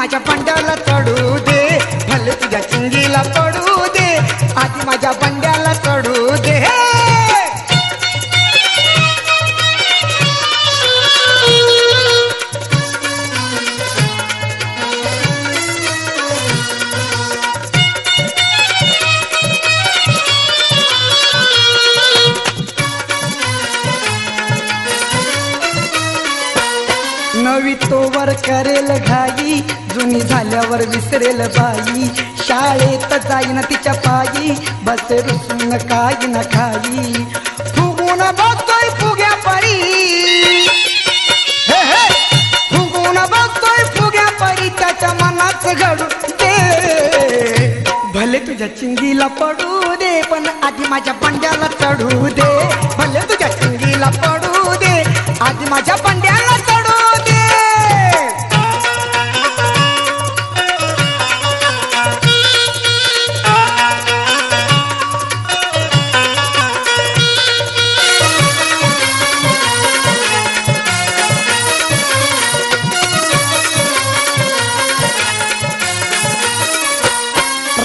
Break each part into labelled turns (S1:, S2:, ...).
S1: माझ्या बंड्याला चढू दे, भले तुझ्या चिंगीला पडू दे, आधी माझ्या बंड्याला चढू दे. नवी तोवर करेल घाई, जुनी झाल्यावर विसरेल बाई, शाळेत जाईन तिच्या पायी, बसे रुसून काही न खाई, फुगून बसतोय फुग्या परी, हे हे फुगून बसतोय फुग्या परी, त्याच्या मनाच घडू दे, भले तुझ्या चिंगीला पडू दे, पण आधी माझ्या बंड्याला चढू दे, भले तुझ्या चिंगीला पडू दे, आधी माझ्या बंड्याला चढू दे.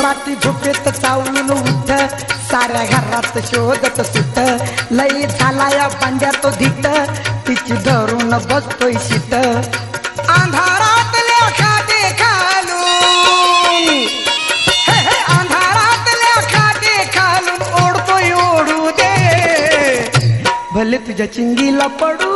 S1: रात्री झोपेत चावून उठ, साऱ्या घरात शोधत सुट, लई झाला या बंड्या तो धिट, तिची धरून बसतोय शीट, अंधारात खाते खालून, हे हे अंधारात खाते खालून, ओढतोय ओढू दे, भले तुझ्या चिंगीला पडू